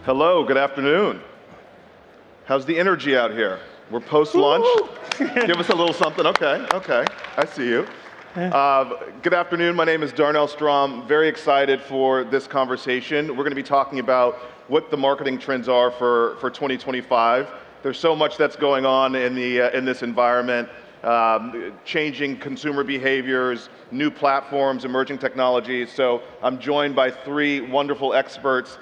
Hello, good afternoon. How's the energy out here? We're post-lunch. Give us a little something. Okay, I see you. Good afternoon, my name is Darnell Storm. Very excited for this conversation. We're going to be talking about what the marketing trends are for 2025. There's so much that's going on in this environment, changing consumer behaviors, new platforms, emerging technologies. So I'm joined by three wonderful experts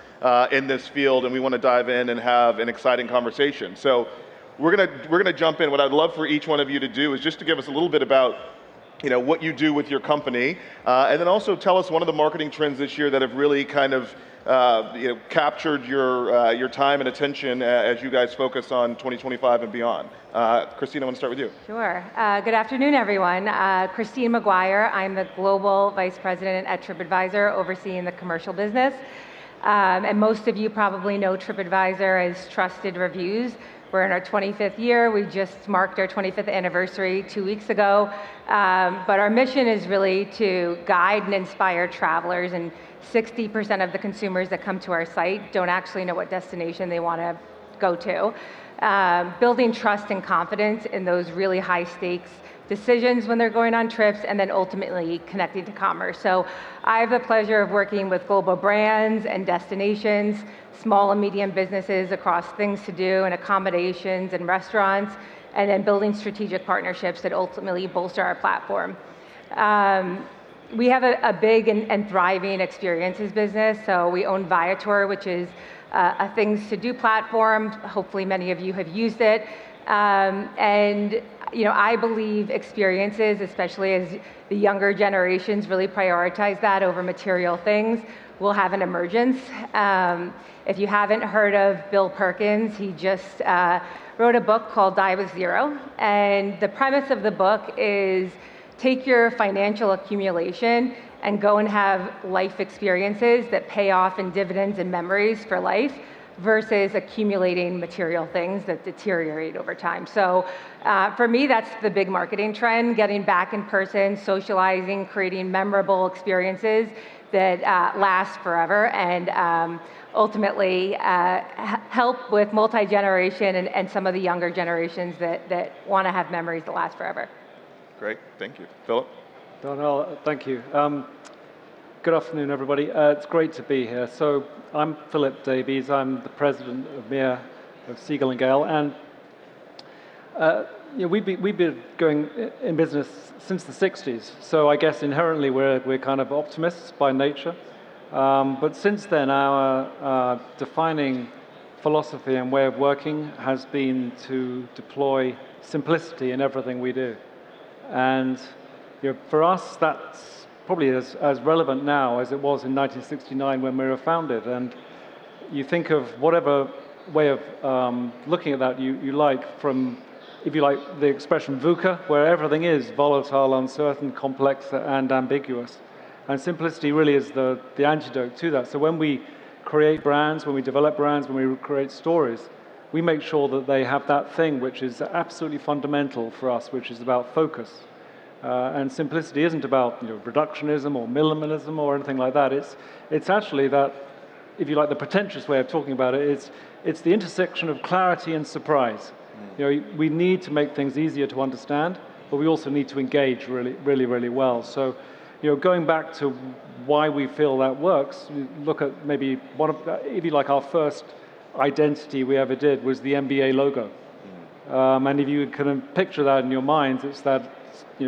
in this field, and we want to dive in and have an exciting conversation. So we're gonna jump in. What I'd love for each one of you to do is just to give us a little bit about what you do with your company, and then also tell us one of the marketing trends this year that have really kind of captured your time and attention as you guys focus on 2025 and beyond. Christine, I want to start with you. Sure. Good afternoon, everyone. Christine Maguire. I'm the Global Vice President at Tripadvisor, overseeing the commercial business. And most of you probably know Tripadvisor as trusted reviews. We're in our 25th year. We just marked our 25th anniversary 2 weeks ago. But our mission is really to guide and inspire travelers, and 60% of the consumers that come to our site don't actually know what destination they want to go to. Building trust and confidence in those really high stakes decisions when they're going on trips, and then ultimately connecting to commerce. So I have the pleasure of working with global brands and destinations, small and medium businesses across things to do and accommodations and restaurants, and then building strategic partnerships that ultimately bolster our platform. We have a big and thriving experiences business. So we own Viator, which is a things to do platform. Hopefully many of you have used it. And I believe experiences, especially as the younger generations really prioritize that over material things, will have an emergence. If you haven't heard of Bill Perkins, he just wrote a book called Die with Zero. And the premise of the book is take your financial accumulation and go and have life experiences that pay off in dividends and memories for life, versus accumulating material things that deteriorate over time. So for me, that's the big marketing trend: getting back in person, socializing, creating memorable experiences that last forever, and ultimately help with multi-generation and some of the younger generations that want to have memories that last forever. Great, thank you. Philip? Darnell, thank you. Good afternoon, everybody. It's great to be here. So I'm Philip Davies. I'm the president of MEA of Siegel+Gale, and we've been going in business since the 60s. So I guess inherently we're kind of optimists by nature. But since then, our defining philosophy and way of working has been to deploy simplicity in everything we do. And for us, that's probably as relevant now as it was in 1969 when we were founded. And you think of whatever way of looking at that you like, from, if you like, the expression VUCA, where everything is volatile, uncertain, complex, and ambiguous. And simplicity really is the antidote to that. So when we create brands, when we develop brands, when we create stories, we make sure that they have that thing which is absolutely fundamental for us, which is about focus. And simplicity isn't about reductionism or minimalism or anything like that. It's actually that, if you like, the pretentious way of talking about it, it's the intersection of clarity and surprise. We need to make things easier to understand, but we also need to engage really, really, really well. So, going back to why we feel that works, look at maybe one of, if you like, our first identity we ever did was the NBA logo. And if you can picture that in your minds, it's that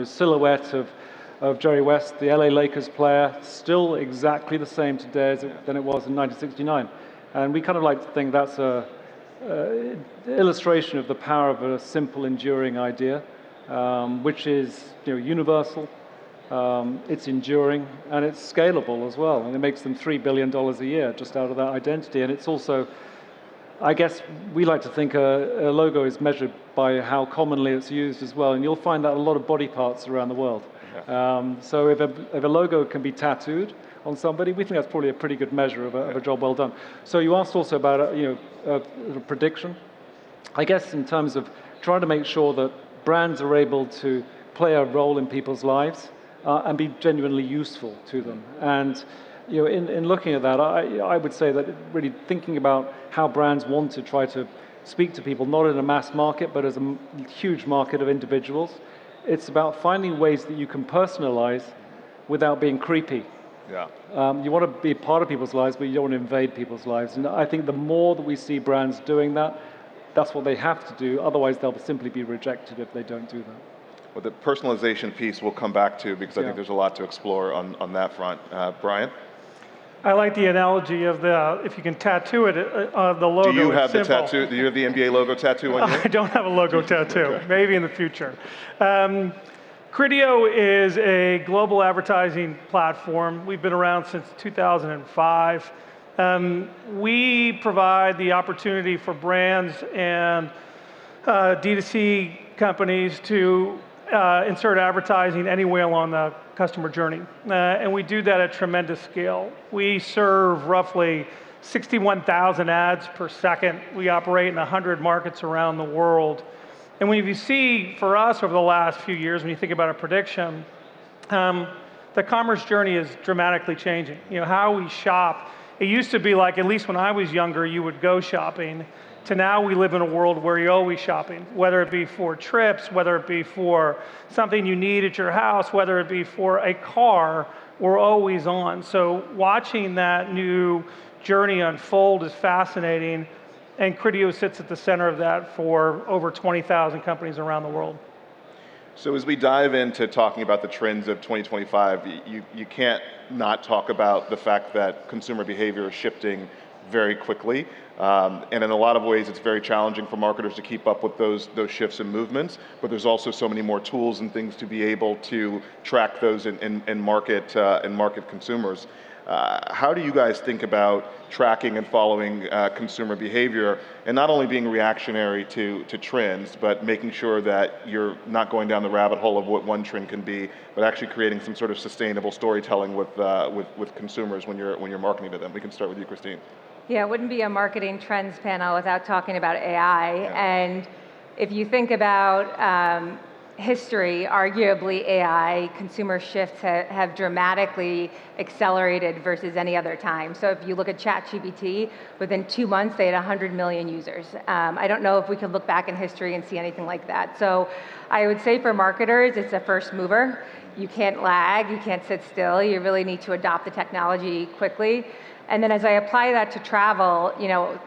silhouette of Jerry West, the LA Lakers player, still exactly the same today than it was in 1969. And we kind of like to think that's a illustration of the power of a simple, enduring idea, which is universal, it's enduring, and it's scalable as well. And it makes them $3 billion a year just out of that identity. And it's also, I guess we like to think a logo is measured by how commonly it's used as well, and you'll find that a lot of body parts around the world. Yeah. So if a logo can be tattooed on somebody, we think that's probably a pretty good measure of a job well done. So you asked also about a prediction. I guess in terms of trying to make sure that brands are able to play a role in people's lives and be genuinely useful to them. And In looking at that, I would say that really thinking about how brands want to try to speak to people, not in a mass market, but as a huge market of individuals, it's about finding ways that you can personalize without being creepy. Yeah. You want to be a part of people's lives, but you don't want to invade people's lives. And I think the more that we see brands doing that, that's what they have to do. Otherwise, they'll simply be rejected if they don't do that. Well, the personalization piece we'll come back to because I think there's a lot to explore on that front. Brian? I like the analogy of if you can tattoo it, the logo. Do you have the simple. tattoo? Do you have the NBA logo tattoo on you? I don't have a logo tattoo. Okay. Maybe in the future. Criteo is a global advertising platform. We've been around since 2005. We provide the opportunity for brands and D2C companies to insert advertising anywhere along the customer journey. And we do that at tremendous scale. We serve roughly 61,000 ads per second. We operate in 100 markets around the world. And when you see, for us over the last few years, when you think about a prediction, the commerce journey is dramatically changing. How we shop, it used to be like, at least when I was younger, you would go shopping, to now we live in a world where you're always shopping, whether it be for trips, whether it be for something you need at your house, whether it be for a car, we're always on. So watching that new journey unfold is fascinating, and Criteo sits at the center of that for over 20,000 companies around the world. So as we dive into talking about the trends of 2025, you can't not talk about the fact that consumer behavior is shifting very quickly. And in a lot of ways, it's very challenging for marketers to keep up with those shifts and movements, but there's also so many more tools and things to be able to track those and market consumers. How do you guys think about tracking and following consumer behavior and not only being reactionary to trends, but making sure that you're not going down the rabbit hole of what one trend can be, but actually creating some sort of sustainable storytelling with consumers when you're marketing to them? We can start with you, Christine. Yeah, it wouldn't be a marketing trends panel without talking about AI. Yeah. And if you think about history, arguably AI, consumer shifts have dramatically accelerated versus any other time. So if you look at ChatGPT, within 2 months, they had 100 million users. I don't know if we could look back in history and see anything like that. So I would say for marketers, it's a first mover. You can't lag, you can't sit still. You really need to adopt the technology quickly. And then as I apply that to travel,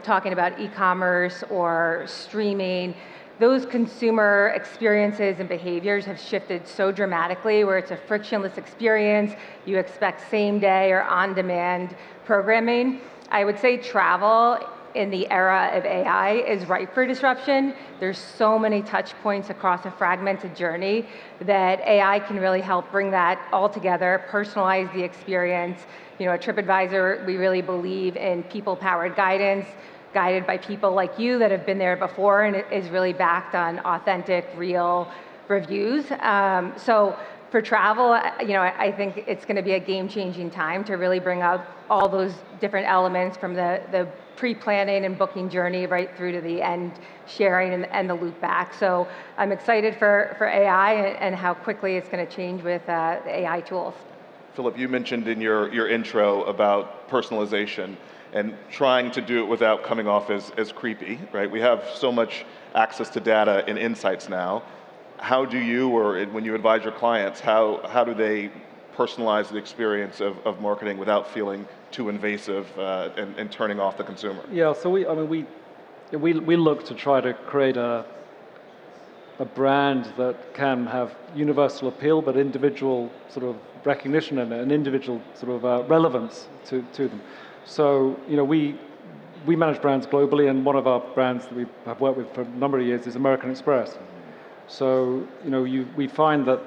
talking about e-commerce or streaming, those consumer experiences and behaviors have shifted so dramatically where it's a frictionless experience. You expect same day or on-demand programming. I would say travel in the era of AI is ripe for disruption. There's so many touch points across a fragmented journey that AI can really help bring that all together, personalize the experience. At Tripadvisor, we really believe in people-powered guidance, guided by people like you that have been there before, and it is really backed on authentic, real reviews. So for travel, I think it's going to be a game-changing time to really bring up all those different elements from the pre-planning and booking journey right through to the end sharing and the loop back. So I'm excited for AI and how quickly it's going to change with the AI tools. Philip, you mentioned in your intro about personalization and trying to do it without coming off as creepy, right? We have so much access to data and insights now. How do you, or when you advise your clients, how do they personalize the experience of marketing without feeling too invasive and turning off the consumer? Yeah, so we look to try to create a brand that can have universal appeal, but individual sort of recognition and an individual sort of relevance to them. So, we manage brands globally, and one of our brands that we have worked with for a number of years is American Express. So, we find that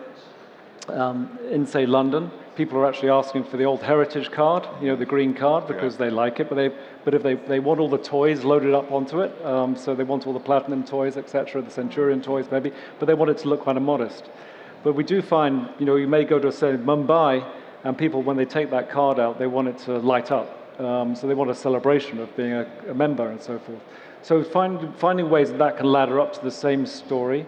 in, say, London, people are actually asking for the old heritage card, the green card, because they like it, but if they want all the toys loaded up onto it, so they want all the platinum toys, etc., the Centurion toys maybe, but they want it to look kind of modest. But we do find, you may go to, say, Mumbai, and people, when they take that card out, they want it to light up. So they want a celebration of being a member and so forth. So finding ways that can ladder up to the same story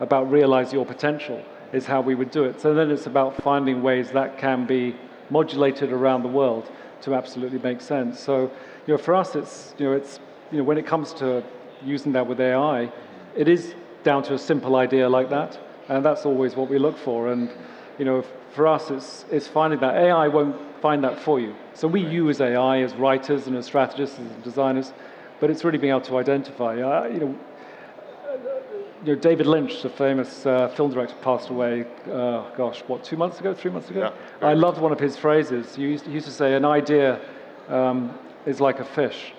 about realize your potential is how we would do it. So then it's about finding ways that can be modulated around the world. to absolutely make sense. So, for us, it's when it comes to using that with AI, it is down to a simple idea like that, and that's always what we look for. And for us, it's finding that AI won't find that for you. So we use AI as writers and as strategists and designers, but it's really being able to identify. David Lynch, the famous film director, passed away, 2 months ago, 3 months ago? Yeah. I loved one of his phrases. He used to say, an idea is like a fish.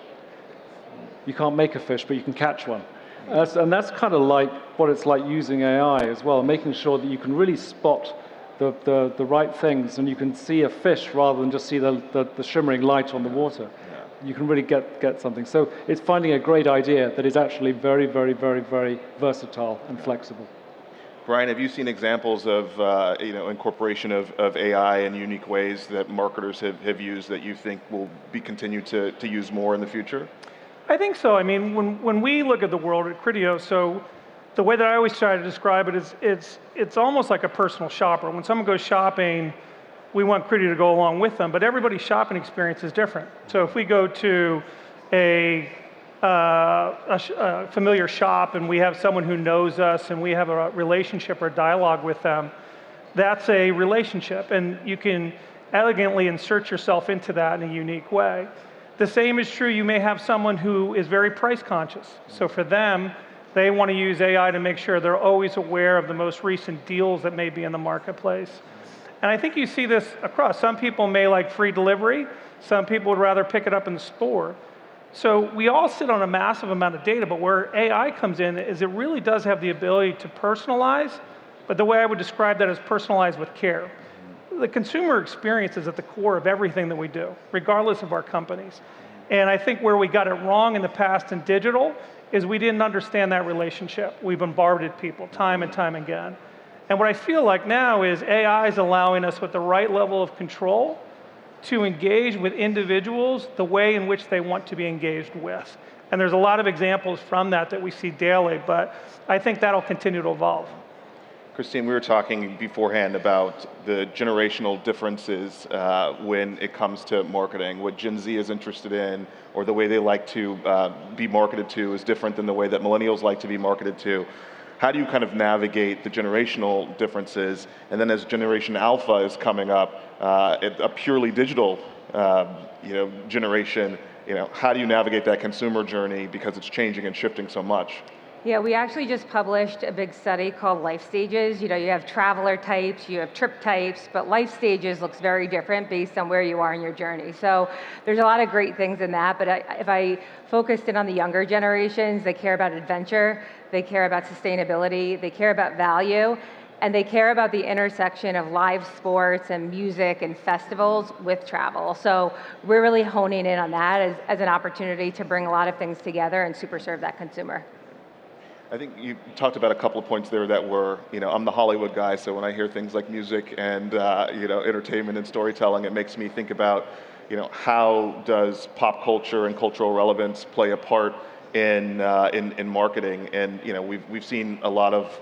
You can't make a fish, but you can catch one. And that's kind of like what it's like using AI as well, making sure that you can really spot the right things, and you can see a fish rather than just see the shimmering light on the water. You can really get something. So it's finding a great idea that is actually very, very, very, very versatile and flexible. Brian, have you seen examples of incorporation of AI in unique ways that marketers have used that you think will be continued to use more in the future? I think so. I mean, when we look at the world at Criteo, so the way that I always try to describe it is it's almost like a personal shopper. When someone goes shopping, we want Criteo to go along with them, but everybody's shopping experience is different. So if we go to a familiar shop and we have someone who knows us and we have a relationship or dialogue with them, that's a relationship, and you can elegantly insert yourself into that in a unique way. The same is true, you may have someone who is very price conscious. So for them, they want to use AI to make sure they're always aware of the most recent deals that may be in the marketplace. And I think you see this across. Some people may like free delivery. Some people would rather pick it up in the store. So we all sit on a massive amount of data, but where AI comes in is it really does have the ability to personalize, but the way I would describe that is personalize with care. The consumer experience is at the core of everything that we do, regardless of our companies. And I think where we got it wrong in the past in digital is we didn't understand that relationship. We bombarded people time and time again. And what I feel like now is AI is allowing us with the right level of control to engage with individuals the way in which they want to be engaged with. And there's a lot of examples from that we see daily, but I think that'll continue to evolve. Christine, we were talking beforehand about the generational differences when it comes to marketing. What Gen Z is interested in, or the way they like to be marketed to, is different than the way that millennials like to be marketed to. How do you kind of navigate the generational differences? And then as Generation Alpha is coming up, a purely digital generation, how do you navigate that consumer journey because it's changing and shifting so much? Yeah, we actually just published a big study called Life Stages. You have traveler types, you have trip types, but life stages looks very different based on where you are in your journey. So there's a lot of great things in that, but if I focused in on the younger generations, they care about adventure, they care about sustainability, they care about value, and they care about the intersection of live sports and music and festivals with travel. So we're really honing in on that as an opportunity to bring a lot of things together and super serve that consumer. I think you talked about a couple of points there that were, I'm the Hollywood guy, so when I hear things like music and, entertainment and storytelling, it makes me think about, how does pop culture and cultural relevance play a part in marketing? And, we've seen a lot of,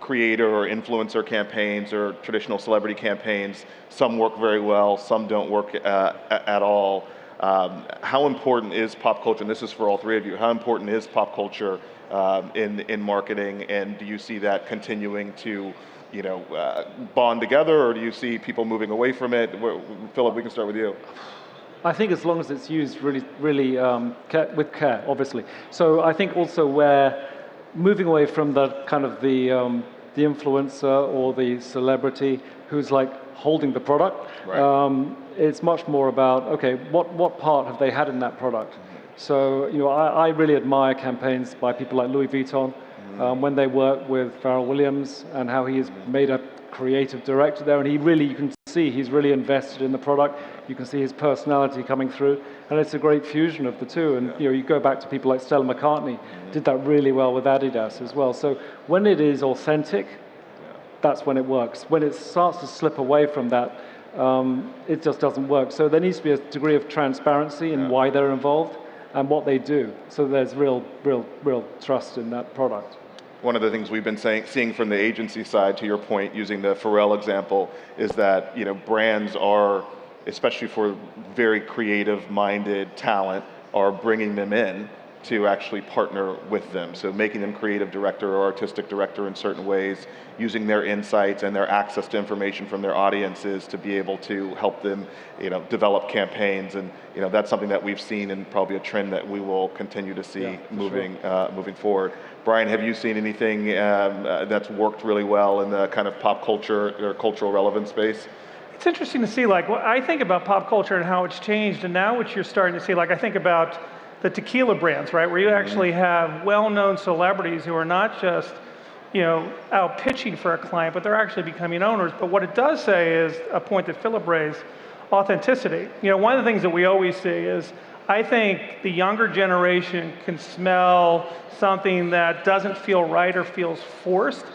creator or influencer campaigns or traditional celebrity campaigns. Some work very well, some don't work at all. How important is pop culture, and this is for all three of you, how important is pop culture in marketing, and do you see that continuing to bond together, or do you see people moving away from it? Philip, we can start with you. I think as long as it's used really with care, obviously. So I think also we're moving away from the kind of the influencer or the celebrity who's like holding the product. Right. It's much more about, okay, what part have they had in that product? So, I really admire campaigns by people like Louis Vuitton when they work with Pharrell Williams and how he has made a creative director there, and you can see he's really invested in the product. You can see his personality coming through, and it's a great fusion of the two. And you go back to people like Stella McCartney, did that really well with Adidas as well. So when it is authentic, that's when it works. When it starts to slip away from that, it just doesn't work. So there needs to be a degree of transparency in why they're involved and what they do. So there's real trust in that product. One of the things we've been seeing from the agency side, to your point, using the Pharrell example, is that brands are especially for very creative-minded talent, are bringing them in to actually partner with them. So making them creative director or artistic director in certain ways, using their insights and their access to information from their audiences to be able to help them, develop campaigns. And that's something that we've seen and probably a trend that we will continue to see moving forward. Brian, have you seen anything that's worked really well in the kind of pop culture or cultural relevance space? It's interesting to see, I think about pop culture and how it's changed, and now what you're starting to see, I think about the tequila brands, right, where you actually have well-known celebrities who are not just, out pitching for a client, but they're actually becoming owners. But what it does say is a point that Philip raised, authenticity. One of the things that we always see is, I think the younger generation can smell something that doesn't feel right or feels forced.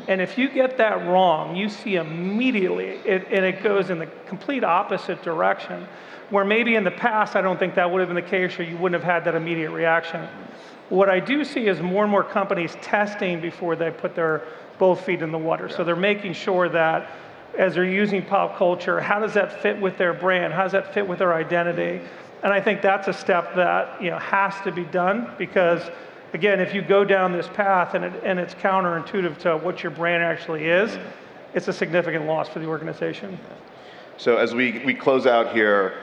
And if you get that wrong, you see immediately, and it goes in the complete opposite direction, where maybe in the past, I don't think that would have been the case, or you wouldn't have had that immediate reaction. What I do see is more and more companies testing before they put their both feet in the water. So they're making sure that as they're using pop culture, how does that fit with their brand? How does that fit with their identity? And I think that's a step that has to be done, because again, if you go down this path and it's counterintuitive to what your brand actually is, it's a significant loss for the organization. So as we close out here,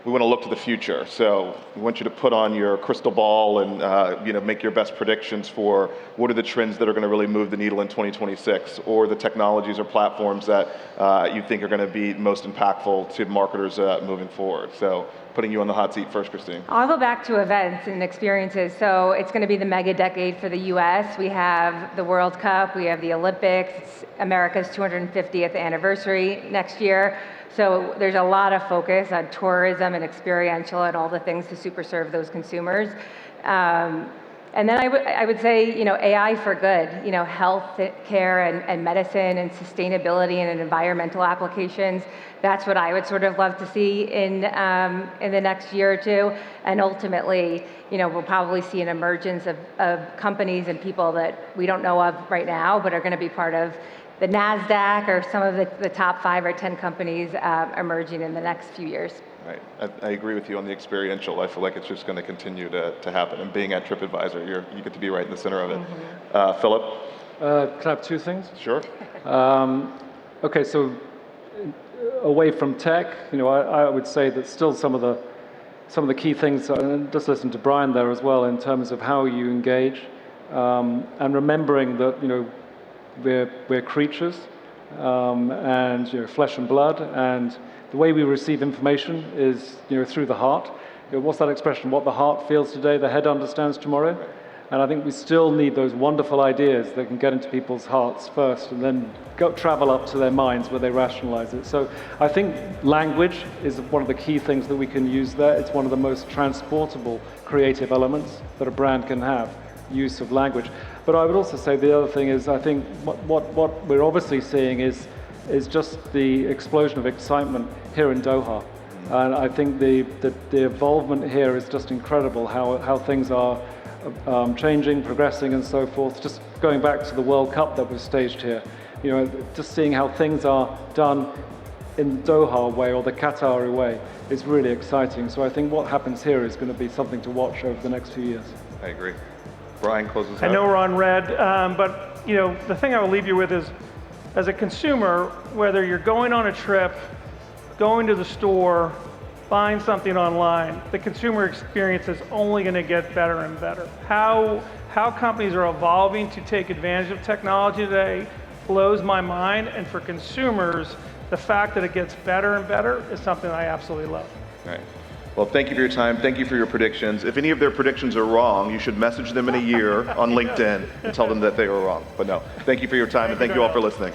we want to look to the future. So we want you to put on your crystal ball and make your best predictions for what are the trends that are going to really move the needle in 2026, or the technologies or platforms that you think are going to be most impactful to marketers moving forward. So putting you on the hot seat first, Christine. I'll go back to events and experiences. So it's going to be the mega decade for the US. We have the World Cup, we have the Olympics, it's America's 250th anniversary next year. So there's a lot of focus on tourism and experiential and all the things to super serve those consumers. And then I would say, AI for good, health care and medicine and sustainability and environmental applications. That's what I would sort of love to see in the next year or two. And ultimately, we'll probably see an emergence of companies and people that we don't know of right now, but are going to be part of the NASDAQ or some of the top 5 or 10 companies emerging in the next few years. Right, I agree with you on the experiential. I feel like it's just going to continue to happen. And being at Tripadvisor, you get to be right in the center of it. Philip? Can I have 2 things? Sure. Okay, so away from tech, I would say that still some of the key things, and just listen to Brian there as well, in terms of how you engage, and remembering that we're creatures, and flesh and blood, and the way we receive information is through the heart. What's that expression? What the heart feels today, the head understands tomorrow. Right. And I think we still need those wonderful ideas that can get into people's hearts first, and then travel up to their minds where they rationalize it. So I think language is one of the key things that we can use there. It's one of the most transportable creative elements that a brand can have, use of language. But I would also say the other thing is, I think what we're obviously seeing is just the explosion of excitement here in Doha. And I think the involvement here is just incredible, how things are changing, progressing, and so forth. Just going back to the World Cup that was staged here, just seeing how things are done in the Doha way or the Qatari way is really exciting. So I think what happens here is going to be something to watch over the next few years. I agree. Brian, closes out. I know we're on red, but the thing I will leave you with is, as a consumer, whether you're going on a trip, going to the store, buying something online, the consumer experience is only going to get better and better. How companies are evolving to take advantage of technology today blows my mind, and for consumers, the fact that it gets better and better is something I absolutely love. All right. Well, thank you for your time. Thank you for your predictions. If any of their predictions are wrong, you should message them in a year on LinkedIn and tell them that they were wrong. But no, thank you for your time, and thank you all for listening.